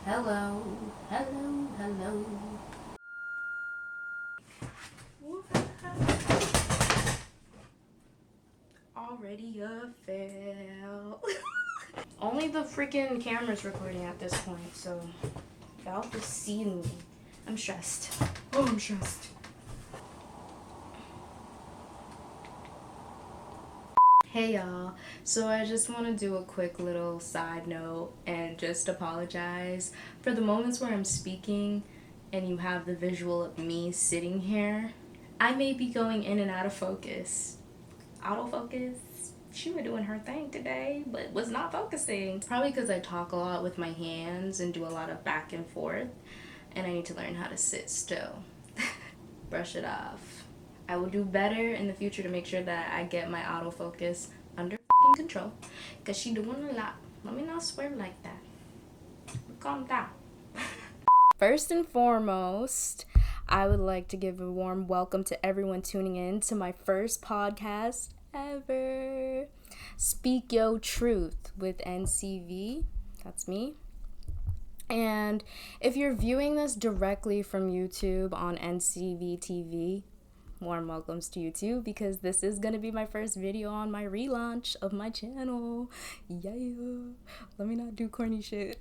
Hello, hello, hello. Already a fail. Only the freaking camera's recording at this point, so y'all can see me. I'm stressed. Oh, I'm stressed. Hey y'all, so I just want to do a quick little side note and just apologize for the moments where I'm speaking and you have the visual of me sitting here. I may be going in and out of focus. Autofocus, she was doing her thing today, but was not focusing. Probably because I talk a lot with my hands and do a lot of back and forth, and I need to learn how to sit still. Brush it off. I will do better in the future to make sure that I get my autofocus under control, because she doing a lot. Let me not swear like that. Calm down. First and foremost, I would like to give a warm welcome to everyone tuning in to my first podcast ever. Speak Yo Truth with NCV. That's me. And if you're viewing this directly from YouTube on NCV TV, warm welcomes to you too, because this is going to be my first video on my relaunch of my channel. Yeah. Let me not do corny shit.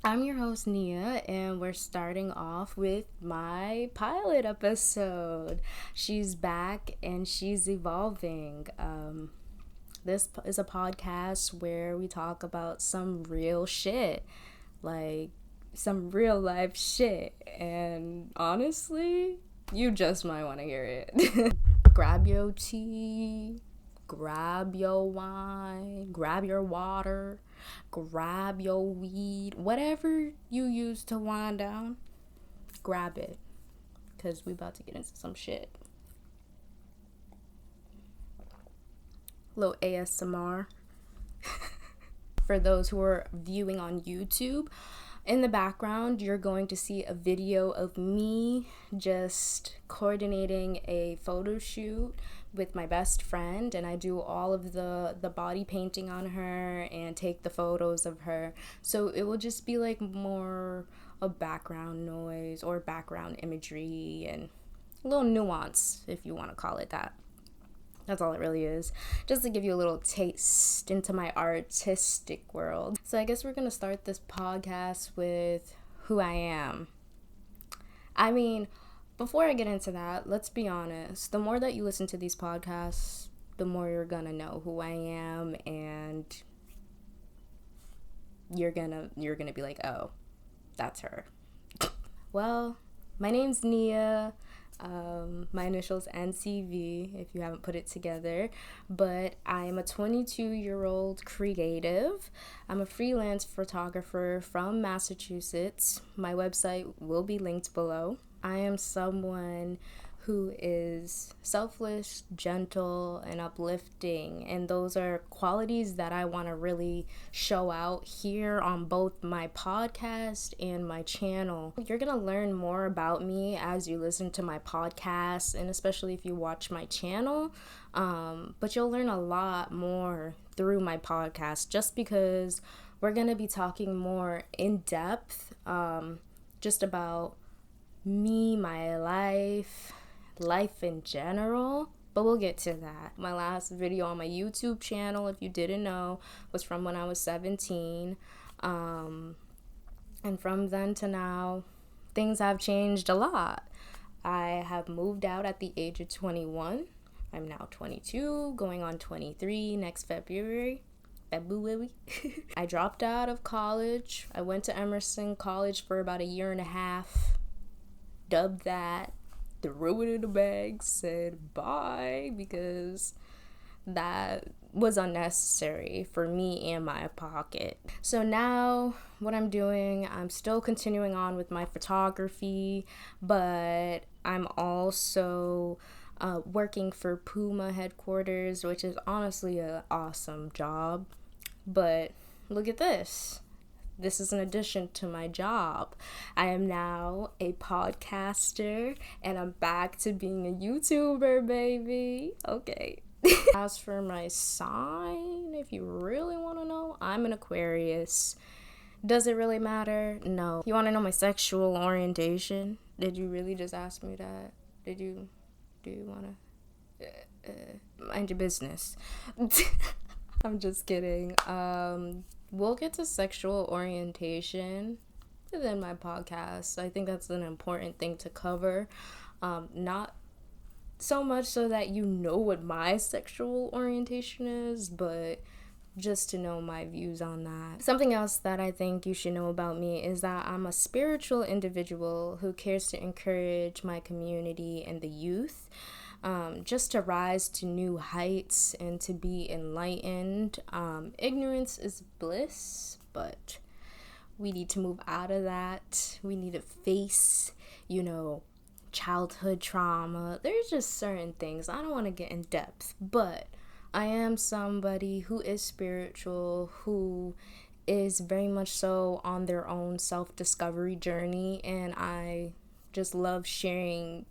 I'm your host, Nia, and we're starting off with my pilot episode. She's back and she's evolving. This is a podcast where we talk about some real shit, like some real life shit, and honestly, you just might want to hear it. Grab your tea, grab your wine, grab your water, grab your weed, whatever you use to wind down, grab it, because we about to get into some shit. Little ASMR. For those who are viewing on YouTube, in the background, you're going to see a video of me just coordinating a photo shoot with my best friend, and I do all of the body painting on her and take the photos of her. So it will just be like more a background noise or background imagery and a little nuance, if you want to call it that. That's all it really is, just to give you a little taste into my artistic world. So I guess we're going to start this podcast with who I am. I mean, before I get into that, let's be honest. The more that you listen to these podcasts, the more you're going to know who I am, and you're going to be like, "Oh, that's her." Well, my name's Nia. My initials NCV, if you haven't put it together, but I am a 22-year-old creative. I'm a freelance photographer from Massachusetts. My website will be linked below. I am someone who is selfless, gentle, and uplifting, and those are qualities that I want to really show out here on both my podcast and my channel. You're gonna learn more about me as you listen to my podcast, and especially if you watch my channel, but you'll learn a lot more through my podcast, just because we're gonna be talking more in depth, just about me, my life in general, but we'll get to that. My last video on my YouTube channel, if you didn't know, was from when I was 17, and from then to now, things have changed a lot. I have moved out at the age of 21. I'm now 22, going on 23 next February. I dropped out of college. I went to Emerson College for about a year and a half, dubbed that, threw it in the bag, said bye, because that was unnecessary for me and my pocket. So now what I'm doing, I'm still continuing on with my photography, but I'm also working for Puma headquarters, which is honestly an awesome job. But look at this. This is an addition to my job. I am now a podcaster, and I'm back to being a YouTuber, baby. Okay. As for my sign, if you really want to know, I'm an Aquarius. Does it really matter? No. You want to know my sexual orientation? Did you really just ask me that? Do you want to mind your business? I'm just kidding. We'll get to sexual orientation within my podcast. I think that's an important thing to cover. Not so much so that you know what my sexual orientation is, but just to know my views on that. Something else that I think you should know about me is that I'm a spiritual individual who cares to encourage my community and the youth, just to rise to new heights and to be enlightened. Ignorance is bliss, but we need to move out of that. We need to face, childhood trauma. There's just certain things. I don't want to get in depth, but I am somebody who is spiritual, who is very much so on their own self-discovery journey, and I just love sharing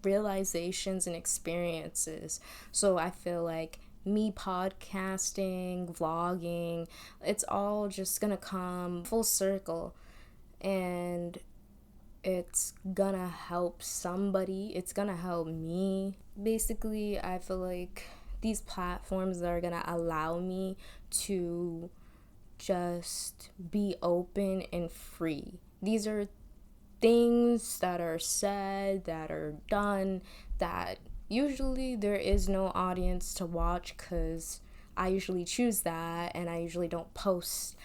realizations and experiences. So I feel like me podcasting, vlogging, it's all just gonna come full circle, and it's gonna help somebody. It's gonna help me. Basically, I feel like these platforms that are gonna allow me to just be open and free. These are things that are said, that are done, that usually there is no audience to watch, because I usually choose that and I usually don't post.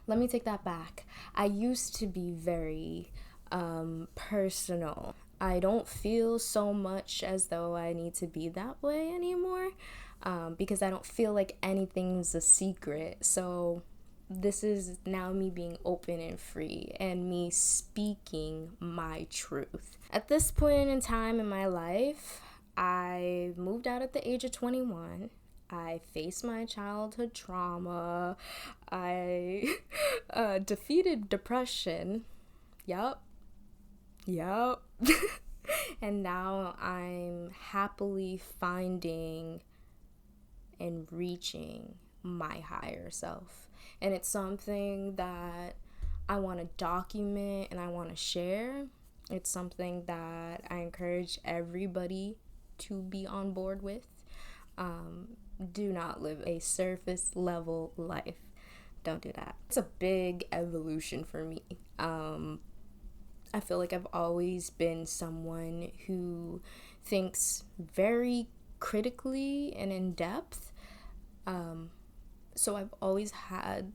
Let me take that back. I used to be very personal. I don't feel so much as though I need to be that way anymore, because I don't feel like anything's a secret. So this is now me being open and free and me speaking my truth. At this point in time in my life, I moved out at the age of 21. I faced my childhood trauma. I defeated depression. Yup. And now I'm happily finding and reaching my higher self. And it's something that I want to document and I want to share. It's something that I encourage everybody to be on board with. Do not live a surface level life. Don't do that. It's a big evolution for me. I feel like I've always been someone who thinks very critically and in depth. So I've always had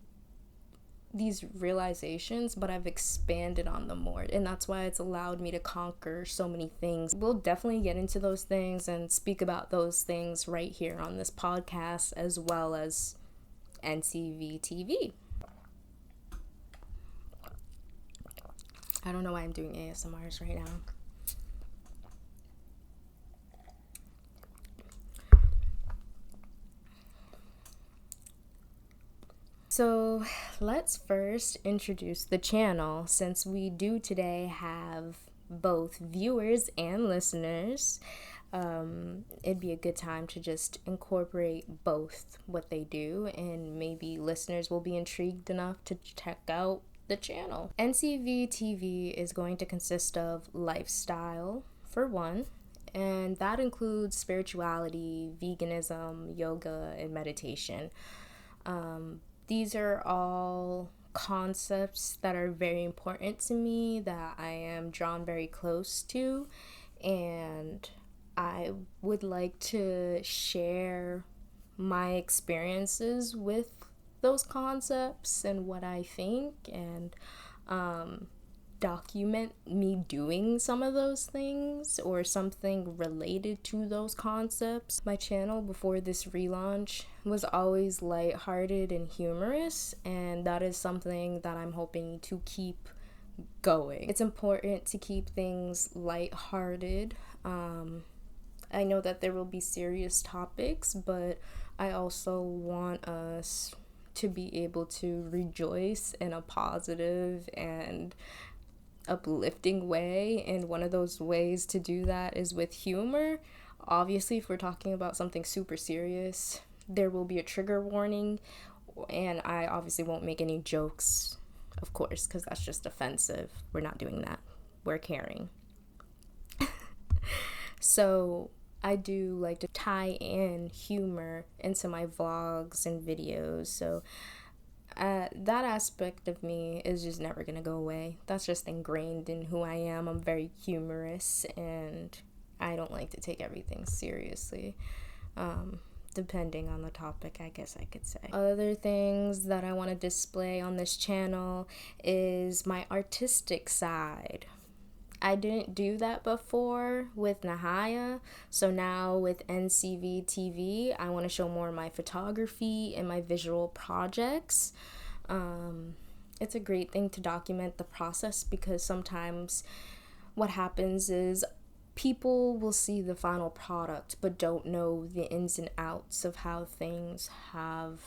these realizations, but I've expanded on them more, and that's why it's allowed me to conquer so many things. We'll definitely get into those things and speak about those things right here on this podcast, as well as NCV TV. I don't know why I'm doing ASMRs right now. So let's first introduce the channel, since we do today have both viewers and listeners. It'd be a good time to just incorporate both what they do, and maybe listeners will be intrigued enough to check out the channel. NCV TV is going to consist of lifestyle, for one, and that includes spirituality, veganism, yoga, and meditation. These are all concepts that are very important to me, that I am drawn very close to, and I would like to share my experiences with those concepts and what I think, and document me doing some of those things or something related to those concepts. My channel before this relaunch was always lighthearted and humorous, and that is something that I'm hoping to keep going. It's important to keep things lighthearted. I know that there will be serious topics, but I also want us to be able to rejoice in a positive and uplifting way, and one of those ways to do that is with humor. Obviously, if we're talking about something super serious, there will be a trigger warning, And I obviously won't make any jokes, of course, because that's just offensive. We're not doing that. We're caring. So I do like to tie in humor into my vlogs and videos. So that aspect of me is just never going to go away. That's just ingrained in who I am. I'm very humorous, and I don't like to take everything seriously. Depending on the topic, I guess I could say. Other things that I want to display on this channel is my artistic side. I didn't do that before with Nahaya, so now with NCV TV, I want to show more of my photography and my visual projects. It's a great thing to document the process, because sometimes what happens is people will see the final product but don't know the ins and outs of how things have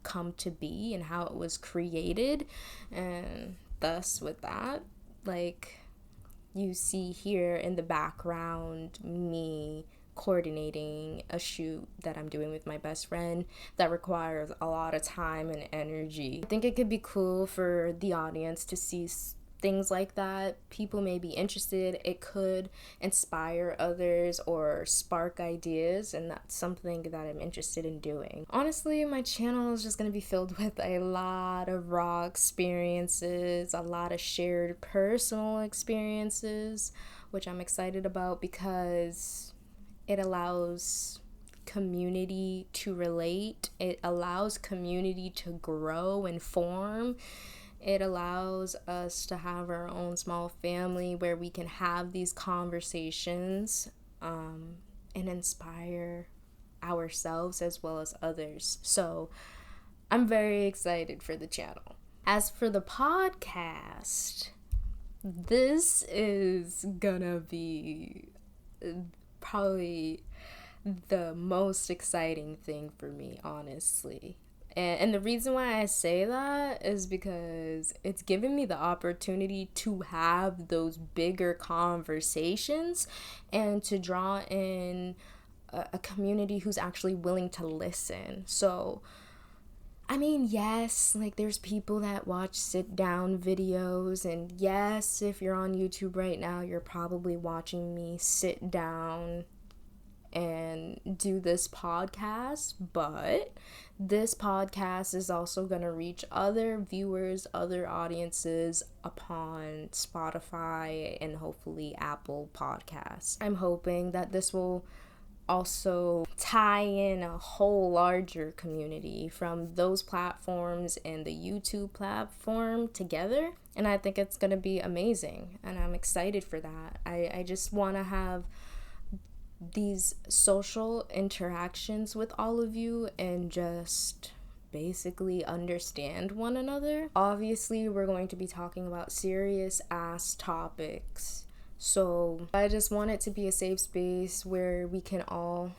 come to be and how it was created. And thus with that, like, you see here in the background me coordinating a shoot that I'm doing with my best friend that requires a lot of time and energy. I think it could be cool for the audience to see things like that. People may be interested. It could inspire others or spark ideas, and that's something that I'm interested in doing. Honestly, my channel is just going to be filled with a lot of raw experiences, a lot of shared personal experiences, which I'm excited about because it allows community to relate. It allows community to grow and form. It allows us to have our own small family where we can have these conversations and inspire ourselves as well as others. So I'm very excited for the channel. As for the podcast, this is gonna be probably the most exciting thing for me, honestly. And the reason why I say that is because it's given me the opportunity to have those bigger conversations and to draw in a community who's actually willing to listen. So, I mean, yes, like, there's people that watch sit-down videos, and yes, if you're on YouTube right now, you're probably watching me sit down and do this podcast, but this podcast is also going to reach other viewers, other audiences upon Spotify and hopefully Apple Podcasts. I'm hoping that this will also tie in a whole larger community from those platforms and the YouTube platform together, and I think it's going to be amazing, and I'm excited for that. I just want to have these social interactions with all of you and just basically understand one another. Obviously, we're going to be talking about serious ass topics, so I just want it to be a safe space where we can all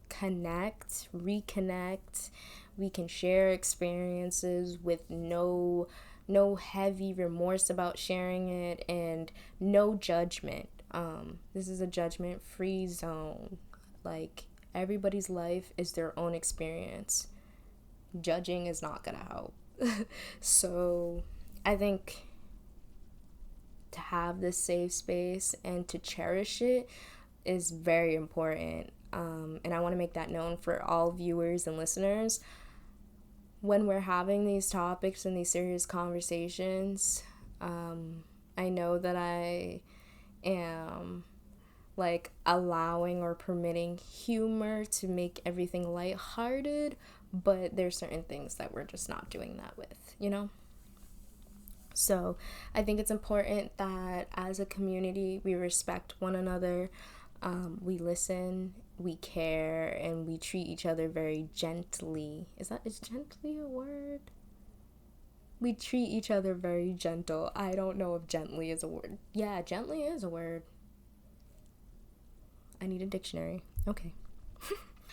connect, reconnect, we can share experiences with no heavy remorse about sharing it, and no judgment. This is a judgment-free zone. Like, everybody's life is their own experience. Judging is not gonna help. So I think to have this safe space and to cherish it is very important. And I want to make that known for all viewers and listeners. When we're having these topics and these serious conversations, I know that I am like allowing or permitting humor to make everything lighthearted, but there's certain things that we're just not doing that with, you know? So I think it's important that as a community we respect one another, we listen, we care, and we treat each other very gently. Is gently a word? We treat each other very gentle. I don't know if gently is a word. Yeah, gently is a word. I need a dictionary. Okay.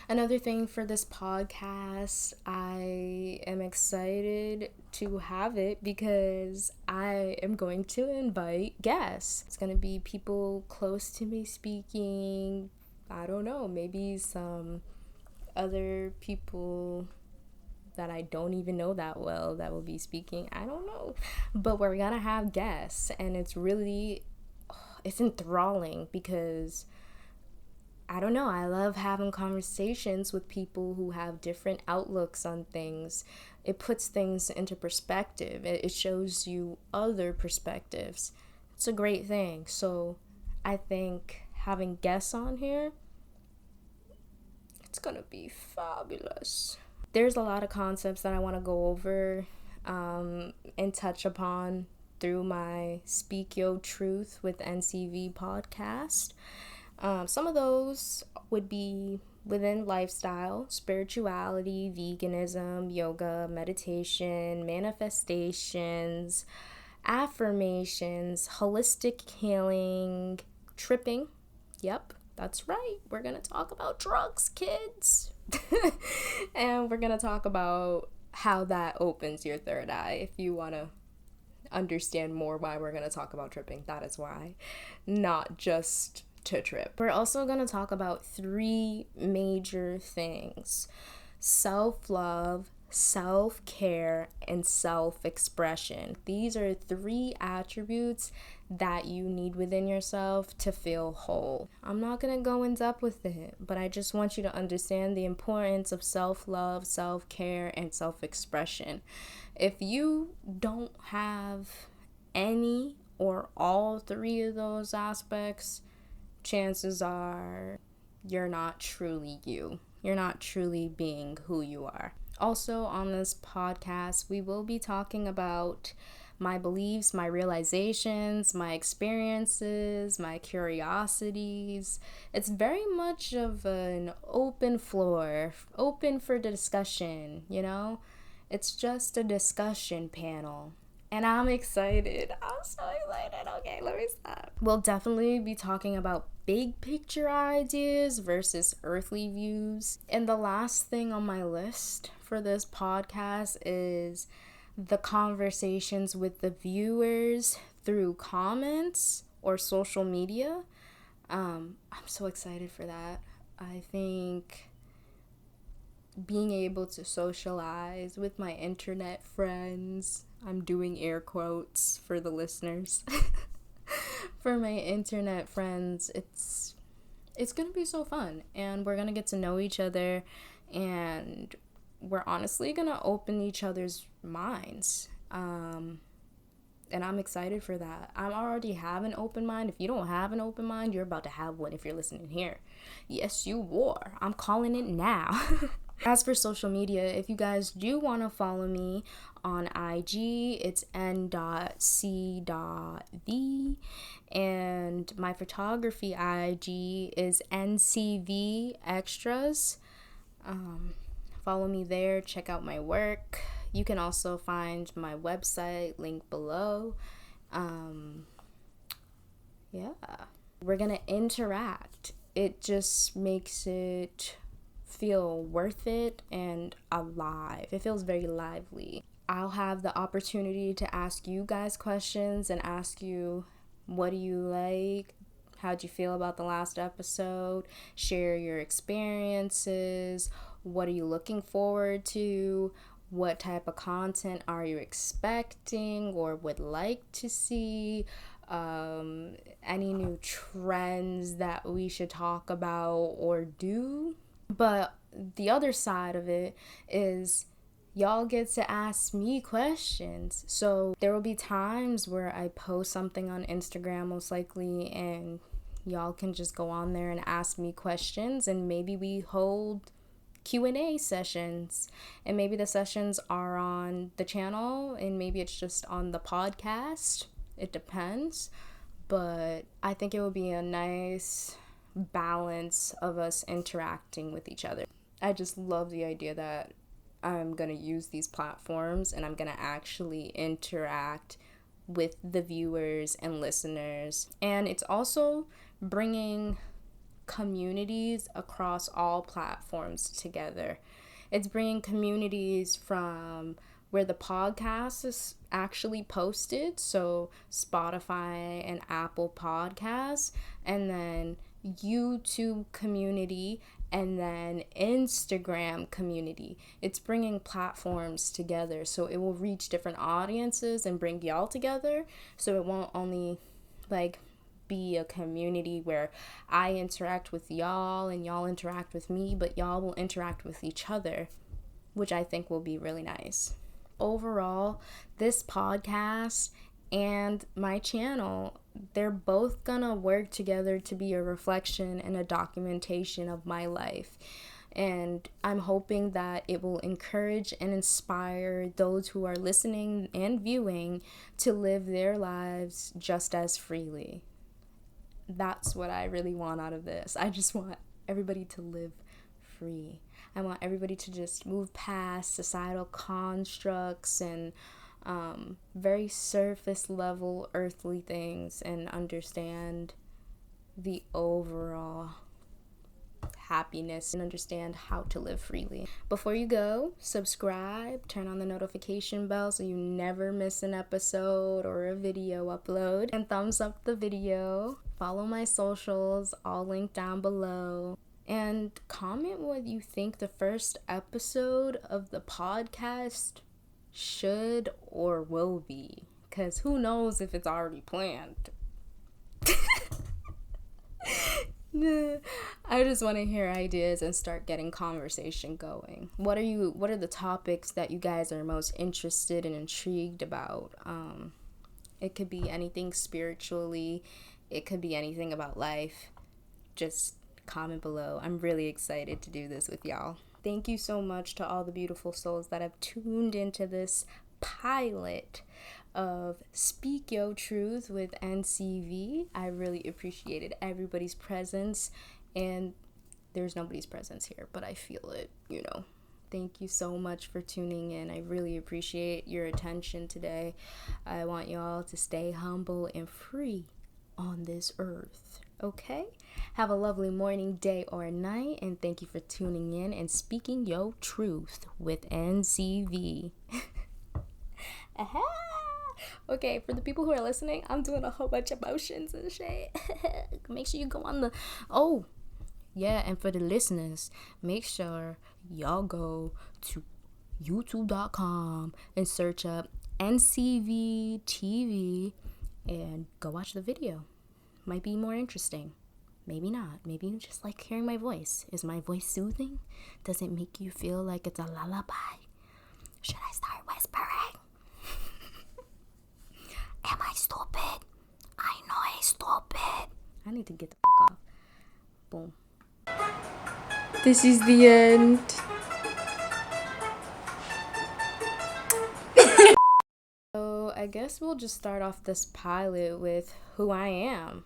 Another thing for this podcast, I am excited to have it because I am going to invite guests. It's going to be people close to me speaking. I don't know, maybe some other people that I don't even know that well that will be speaking. I don't know. But we're gonna have guests, and it's enthralling because I don't know, I love having conversations with people who have different outlooks on things. It puts things into perspective. It shows you other perspectives. It's a great thing. So I think having guests on here, it's gonna be fabulous. There's a lot of concepts that I want to go over and touch upon through my Speak Your Truth with NCV podcast. Some of those would be within lifestyle, spirituality, veganism, yoga, meditation, manifestations, affirmations, holistic healing, tripping. Yep, that's right. We're going to talk about drugs, kids. And we're going to talk about how that opens your third eye. If you want to understand more why we're going to talk about tripping, that is why. Not just to trip. We're also going to talk about 3 major things: self-love, self-care, and self-expression. These are 3 attributes that you need within yourself to feel whole. I'm not going to go in depth with it, but I just want you to understand the importance of self-love, self-care, and self-expression. If you don't have any or all 3 of those aspects, chances are you're not truly you. You're not truly being who you are. Also, on this podcast, we will be talking about my beliefs, my realizations, my experiences, my curiosities. It's very much of an open floor, open for discussion, you know? It's just a discussion panel. And I'm excited. I'm so excited. Okay, let me stop. We'll definitely be talking about big picture ideas versus earthly views. And the last thing on my list for this podcast is the conversations with the viewers through comments or social media. I'm so excited for that. I think being able to socialize with my internet friends, I'm doing air quotes for the listeners, for my internet friends, it's gonna be so fun, and we're gonna get to know each other, and we're honestly gonna open each other's minds, and I'm excited for that. I already have an open mind. If you don't have an open mind, you're about to have one if you're listening here. Yes, you are. I'm calling it now. As for social media, if you guys do want to follow me on IG, it's n.c.v, and my photography IG is NCV Extras. Follow me there, check out my work. You can also find my website, link below. Yeah. We're gonna interact. It just makes it feel worth it and alive. It feels very lively. I'll have the opportunity to ask you guys questions and ask you, what do you like? How'd you feel about the last episode? Share your experiences. What are you looking forward to? What type of content are you expecting or would like to see? Any new trends that we should talk about or do? But the other side of it is y'all get to ask me questions. So there will be times where I post something on Instagram, most likely, and y'all can just go on there and ask me questions, and maybe we hold Q&A sessions, and maybe the sessions are on the channel and maybe it's just on the podcast. It depends, but I think it would be a nice balance of us interacting with each other. I just love the idea that I'm gonna use these platforms and I'm gonna actually interact with the viewers and listeners, and it's also bringing communities across all platforms together. It's bringing communities from where the podcast is actually posted, so Spotify and Apple Podcasts, and then YouTube community And then Instagram community. It's bringing platforms together, so it will reach different audiences and bring y'all together. So it won't only like be a community where I interact with y'all and y'all interact with me, but y'all will interact with each other, which I think will be really nice. Overall, this podcast and my channel, they're both gonna work together to be a reflection and a documentation of my life. And I'm hoping that it will encourage and inspire those who are listening and viewing to live their lives just as freely. That's what I really want out of this. I just want everybody to live free. I want everybody to just move past societal constructs and very surface level earthly things and understand the overall happiness and understand how to live freely. Before you go, subscribe, turn on the notification bell so you never miss an episode or a video upload, and thumbs up the video. Follow my socials, all linked down below. And comment what you think the first episode of the podcast should or will be, because who knows if it's already planned. I just want to hear ideas and start getting conversation going. What are the topics that you guys are most interested and intrigued about? It could be anything spiritually, it could be anything about life. Just comment below. I'm really excited to do this with y'all. Thank you so much to all the beautiful souls that have tuned into this pilot of Speak Yo Truth with NCV. I really appreciated everybody's presence, and there's nobody's presence here, but I feel it, Thank you so much for tuning in. I really appreciate your attention today. I want y'all to stay humble and free on this earth, okay? Have a lovely morning, day, or night, and thank you for tuning in and speaking your truth with NCV. Okay, for the people who are listening, I'm doing a whole bunch of motions and shit. Make sure you go on and for the listeners, make sure y'all go to youtube.com and search up NCV TV and go watch the video. Might be more interesting. Maybe not. Maybe you just like hearing my voice. Is my voice soothing? Does it make you feel like it's a lullaby? Should I start whispering? Am I stupid? I know I'm stupid. I need to get the fuck off. Boom. This is the end. So I guess we'll just start off this pilot with who I am.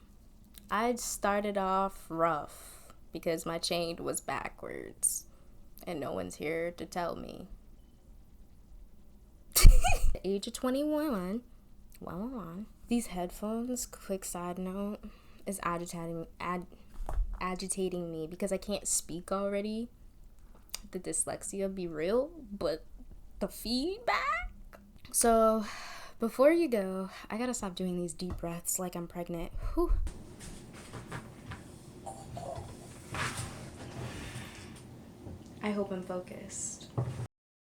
I started off rough because my chain was backwards and no one's here to tell me. At the age of 21, these headphones, quick side note, is agitating me because I can't speak already. The dyslexia be real, but the feedback. So before you go, I gotta stop doing these deep breaths like I'm pregnant. Whew. I hope I'm focused.